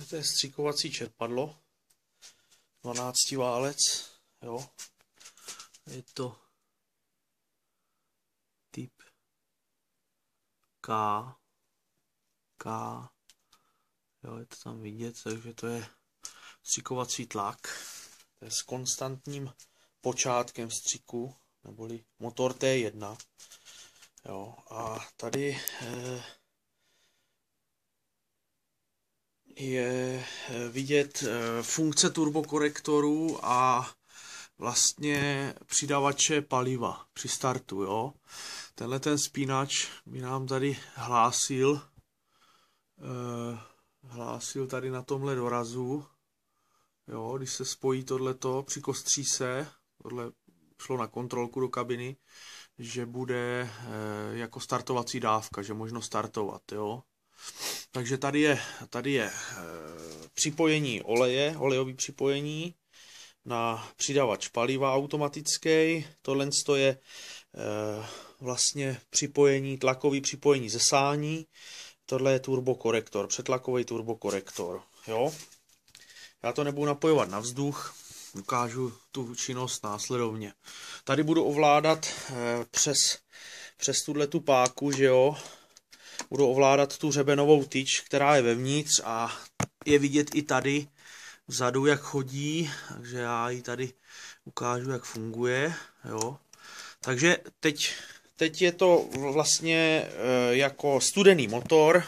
To je stříkovací čerpadlo, 12 válec, jo. Je to typ K, jo, je to tam vidět, takže to je stříkovací tlak. To je s konstantním počátkem střiku, neboli motor T1. Jo, a tady je vidět funkce turbokorektorů a vlastně přidávače paliva při startu. Jo. Tenhle ten spínač by nám tady hlásil tady na tomhle dorazu. Jo, když se spojí tohleto, přikostří se, tohle šlo na kontrolku do kabiny, že bude jako startovací dávka, že možno startovat. Jo. Takže tady je připojení oleje, olejový připojení na přidavač paliva automatický. Tohle je vlastně připojení, tlakový připojení ze sání. Tohle je turbokorektor, přetlakový turbokorektor. Jo? Já to nebudu napojovat na vzduch, ukážu tu činnost následovně. Tady budu ovládat přes tu páku, že jo, budu ovládat tu řebenovou tyč, která je vevnitř a je vidět i tady vzadu, jak chodí, takže já ji tady ukážu, jak funguje. Jo. Takže teď je to vlastně jako studený motor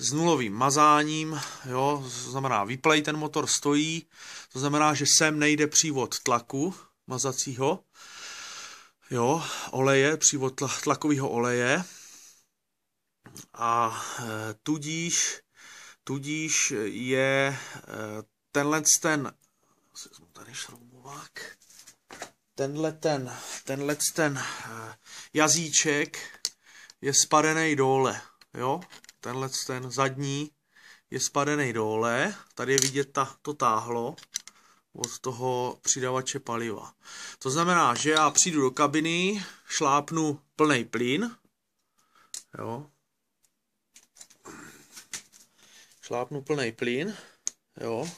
s nulovým mazáním, jo, to znamená vyplej, ten motor stojí, to znamená, že sem nejde přívod tlaku mazacího, jo, oleje, přívod tlakového oleje a tudíž je tenhle ten jazyček je spadený dole, jo? Tenhle ten zadní je spadený dole, tady je vidět to táhlo od toho přidavače paliva. To znamená, že já přijdu do kabiny, šlápnu plný plyn, jo? Šlápnu plný plyn, jo.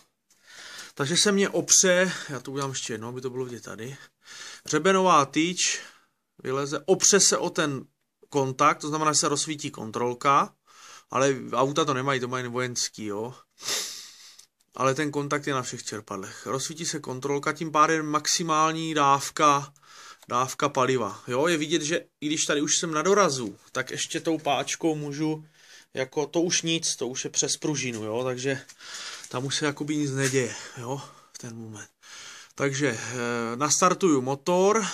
Takže se mě opře, já to udělám ještě jednou, aby to bylo vidět tady. Řebenová tyč vyleze, opře se o ten kontakt, to znamená, že se rozsvítí kontrolka, ale auta to nemají, to mají vojenský, jo. Ale ten kontakt je na všech čerpadlech. Rozsvítí se kontrolka, tím pádem maximální dávka paliva. Jo, je vidět, že i když tady už jsem na dorazu, tak ještě tou páčkou můžu, jako to už nic, to už je přes pružinu, jo, takže tam už se jakoby nic neděje, jo, v ten moment. Takže nastartuju motor,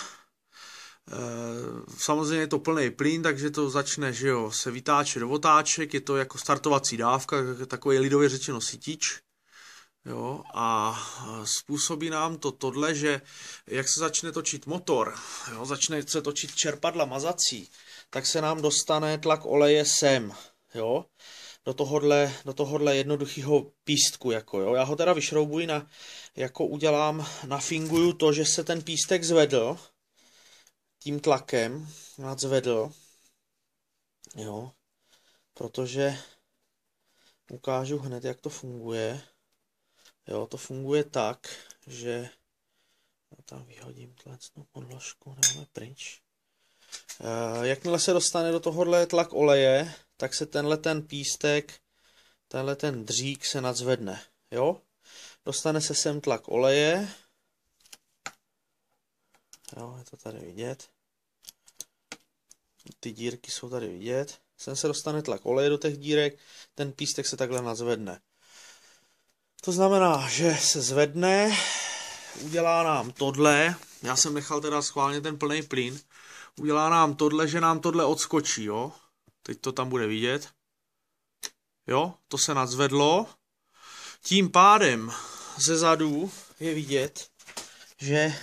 samozřejmě je to plný plyn, takže to začne, že jo, se vytáčet do otáček, je to jako startovací dávka, takový lidově řečeno sytič. Jo, a způsobí nám to tohle, že jak se začne točit motor, jo, začne se točit čerpadla mazací, tak se nám dostane tlak oleje sem, jo, do tohohle jednoduchého pístku, jako, jo. Já ho teda vyšroubuji nafinguju to, že se ten pístek zvedl, tím tlakem nadzvedl, jo, protože ukážu hned, jak to funguje. Jo, to funguje tak, že já tam vyhodím tlecnou podložku, dáme pryč. Jakmile se dostane do tohohle tlak oleje, tak se tenhle ten pístek, tenhle ten dřík se nadzvedne. Jo? Dostane se sem tlak oleje. Jo, je to tady vidět. Ty dírky jsou tady vidět. Sem se dostane tlak oleje do těch dírek, ten pístek se takhle nadzvedne. To znamená, že se zvedne, udělá nám tohle, já jsem nechal teda schválně ten plný plyn, udělá nám tohle, že nám tohle odskočí, jo. Teď to tam bude vidět. Jo, to se nadzvedlo. Tím pádem ze zadu je vidět, že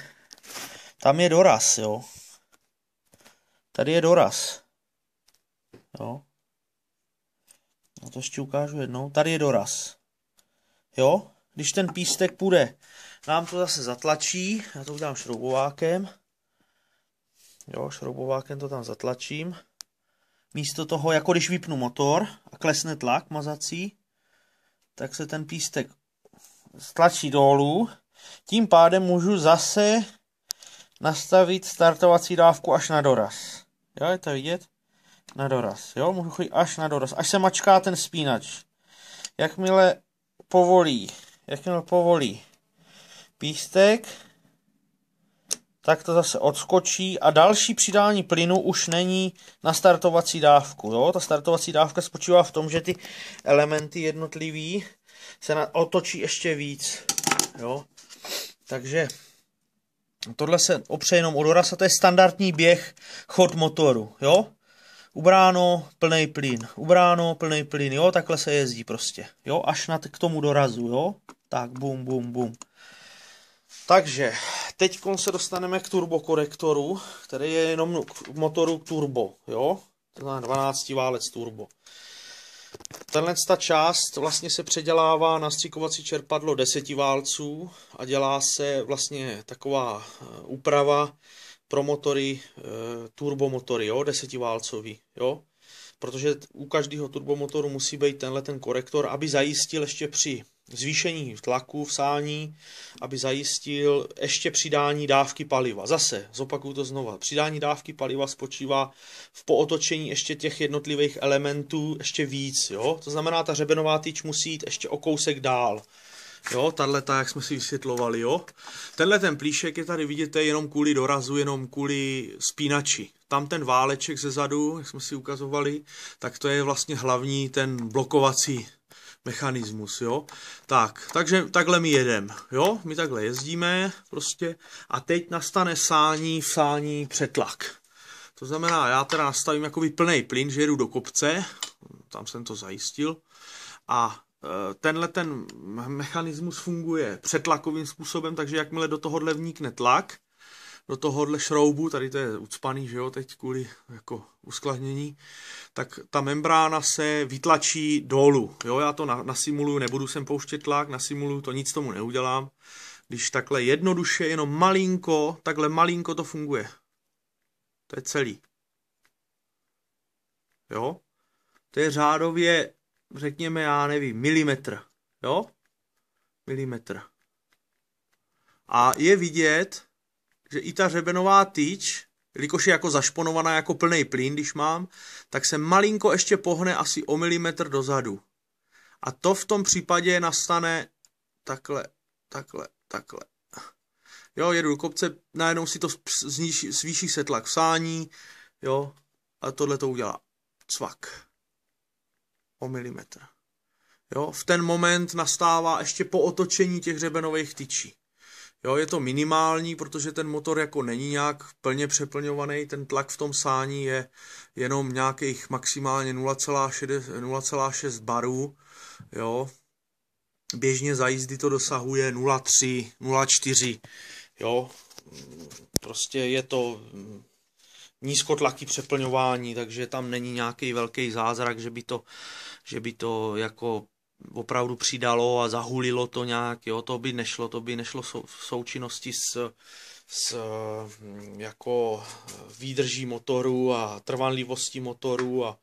tam je doraz, jo. Tady je doraz. Jo. Já to ještě ukážu jednou. Tady je doraz. Jo, když ten pístek půjde, nám to zase zatlačí, já to udělám šroubovákem, jo, šroubovákem to tam zatlačím, místo toho, jako když vypnu motor a klesne tlak mazací, tak se ten pístek stlačí dolů. Tím pádem můžu zase nastavit startovací dávku až na doraz. Jo, je to vidět? Na doraz. Jo, můžu chodit až na doraz. Až se mačká ten spínač. Jakmile povolí pístek, tak to zase odskočí a další přidání plynu už není na startovací dávku. Jo? Ta startovací dávka spočívá v tom, že ty elementy jednotlivý se otočí ještě víc. Jo? Takže tohle se opře jenom o doraz a to je standardní běh, chod motoru. Jo? Ubráno, plný plyn. Ubráno, plný plyn. Jo? Takhle se jezdí prostě. Jo? Až k tomu dorazu. Jo? Tak, bum, bum, bum. Takže teď se dostaneme k turbokorektoru, který je jenom k motoru turbo, jo? To znamená 12 válec turbo. Ta část vlastně se předělává na střikovací čerpadlo 10 válců a dělá se vlastně taková úprava pro motory, turbomotory, jo? 10 válcový, jo? Protože u každého turbomotoru musí být ten korektor, aby zajistil ještě při zvýšení tlaku v sání, aby zajistil ještě přidání dávky paliva. Zase, zopakuju to znova, přidání dávky paliva spočívá v pootočení ještě těch jednotlivých elementů ještě víc, jo? To znamená, ta hřebenová tyč musí jít ještě o kousek dál. Jo, tato, jak jsme si vysvětlovali, jo. Tenhle ten plíšek je tady vidíte jenom kvůli dorazu, jenom kvůli spínači. Tam ten váleček zezadu, jak jsme si ukazovali, tak to je vlastně hlavní ten blokovací mechanismus, jo. Takže takhle my jedem, jo. My takhle jezdíme prostě a teď nastane sání přetlak. To znamená, já teda nastavím jakoby plný plyn, že jedu do kopce, tam jsem to zajistil a tenhle ten mechanismus funguje přetlakovým způsobem, takže jakmile do tohohle vnikne tlak, do tohohle šroubu, tady to je ucpaný, že jo, teď kvůli jako uskladnění, tak ta membrána se vytlačí dolů, jo, já to nasimuluju, nebudu sem pouštět tlak, nasimuluju to, nic tomu neudělám, když takhle jednoduše, jenom malinko, takhle malinko to funguje, to je celý, jo, to je řádově, řekněme, já nevím, milimetr, jo? Milimetr. A je vidět, že i ta hřebenová tyč, jelikož je jako zašponovaná jako plný plyn, když mám, tak se malinko ještě pohne asi o milimetr dozadu. A to v tom případě nastane takhle. Jo, jedu do kopce, najednou si to zvýší se tlak v sání, jo, a tohle to udělá cvak. O milimetr. Jo, v ten moment nastává ještě po otočení těch hřebenových tyčí. Jo, je to minimální, protože ten motor jako není nějak plně přeplňovaný, ten tlak v tom sání je jenom nějakých maximálně 0,6 barů, jo. Běžně za jízdy to dosahuje 0,3, 0,4, jo. Prostě je to nízkotlaky přeplňování, takže tam není nějaký velký zázrak, že by to jako opravdu přidalo a zahulilo to nějak, jo, to by nešlo v součinnosti s jako výdrží motoru a trvanlivostí motoru a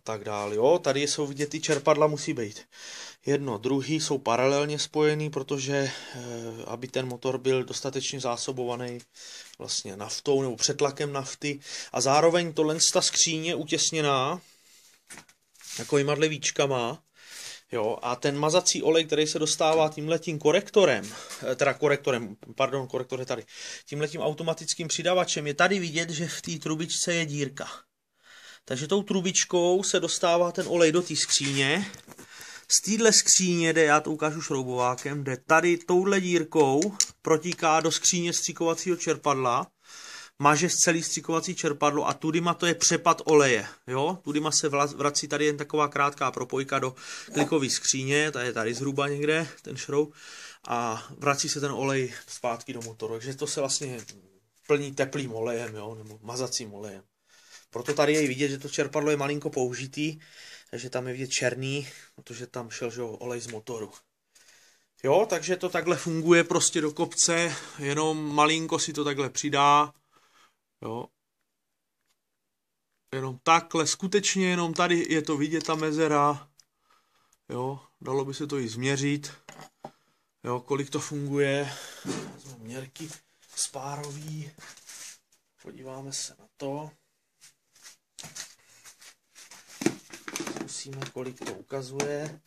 tak dále, jo, tady jsou vidět, ty čerpadla musí být jedno, druhý jsou paralelně spojený, protože aby ten motor byl dostatečně zásobovaný vlastně naftou nebo přetlakem nafty a zároveň ta skříň je utěsněná takovýma víčkama, jo, a ten mazací olej, který se dostává tímhletím korektor je tady, tímhletím automatickým přidavačem, je tady vidět, že v té trubičce je dírka. Takže tou trubičkou se dostává ten olej do té skříně. Z téhle skříně jde, já to ukážu šroubovákem, jde tady touhle dírkou, protíká do skříně stříkovacího čerpadla, maže z celý stříkovací čerpadlo a tudyma to je přepad oleje. Jo? Tudyma se vrací tady jen taková krátká propojka do klikové skříně, ta je tady zhruba někde, ten šroub, a vrací se ten olej zpátky do motoru. Takže to se vlastně plní teplým olejem, jo? Nebo mazacím olejem. Proto tady je vidět, že to čerpadlo je malinko použitý, takže tam je vidět černý, protože tam šel olej z motoru. Jo, takže to takhle funguje prostě do kopce, jenom malinko si to takhle přidá, jo. Jenom takhle, skutečně jenom tady je to vidět ta mezera, Jo, dalo by se to i změřit. Jo, kolik to funguje. Vezmu měrky spárový. Podíváme se na to. Zkusíme, kolik to ukazuje.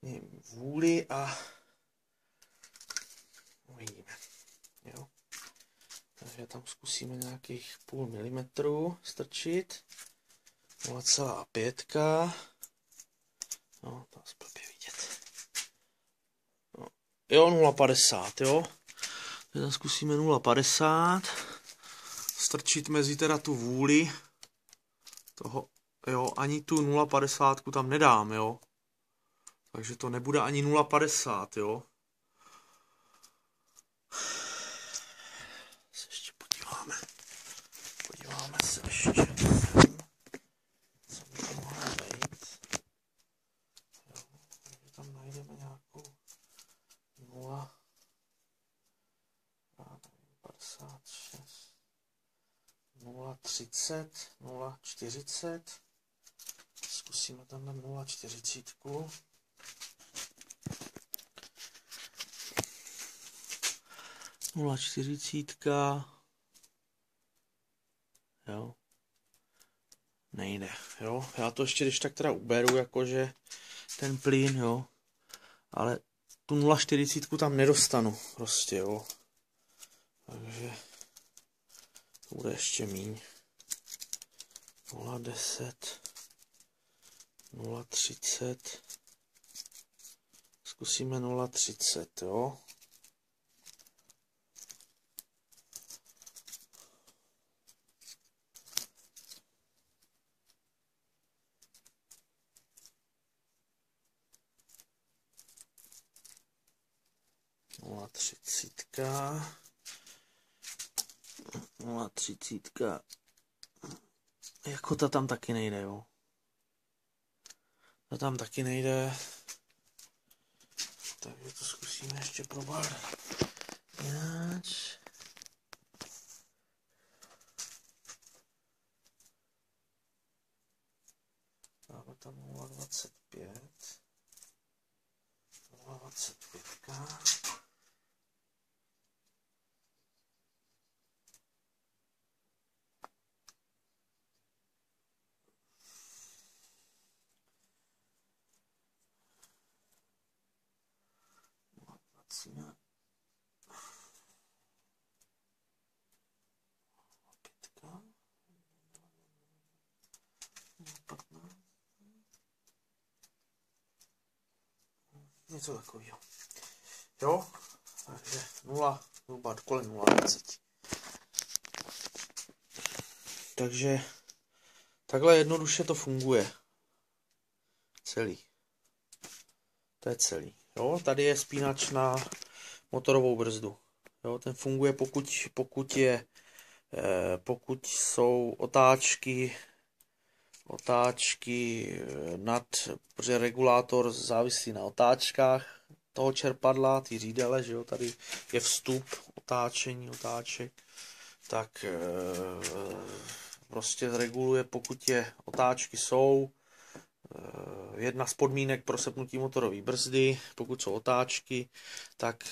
Mějím vůli a uvidíme. Jo. Takže tam zkusíme nějakých 0,5 mm strčit. 0,5. No, to je blbě vidět. No. Jo, 0,50, jo. Teď zkusíme 0,50. Strčit mezi teda tu vůli toho, jo, ani tu 0,50 tam nedám, jo. Takže to nebude ani 0,50, jo. Se ještě podíváme. Podíváme se ještě. Co by to mohlo být? Jo, takže tam najdeme nějakou 0,56, 0,30, 0,40. Zkusíme tam na 0,40. Nula 40. Jo. Nejde, jo. Já to ještě když tak teda uberu, jakože ten plyn, jo. Ale tu 0,40 tam nedostanu, prostě, jo. Takže to bude ještě míň. 0,10, 0,30. Zkusíme 0,30, jo. Nula 0,30. Jako ta tam taky nejde, jo. Ta tam taky nejde. Takže to zkusíme ještě probát. Jináč. Dáme tam 0,25. 0,25. Pětka. Něco takového. Jo, takže 0, zhruba kolem 0,20. Takže takhle jednoduše to funguje. Celý. To je celý. Jo, tady je spínač na motorovou brzdu. Jo, ten funguje, pokud jsou otáčky nad, protože regulátor závislí na otáčkách toho čerpadla, ty řídele, že jo, tady je vstup otáček, tak prostě reguluje, pokud otáčky jsou. Jedna z podmínek pro sepnutí motorové brzdy, pokud jsou otáčky, tak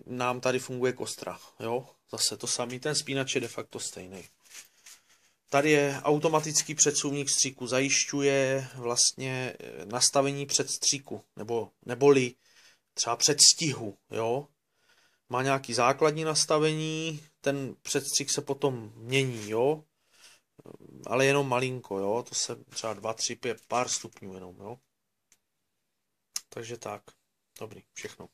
nám tady funguje kostra. Jo? Zase to samý, ten spínač je de facto stejný. Tady je automatický předsuvník stříku, zajišťuje vlastně nastavení předstříku, neboli třeba předstihu. Jo? Má nějaký základní nastavení, ten předstřih se potom mění, jo? Ale jenom malinko, jo? To se třeba 2, 3, 5, pár stupňů jenom, jo? Takže tak, dobrý, všechno.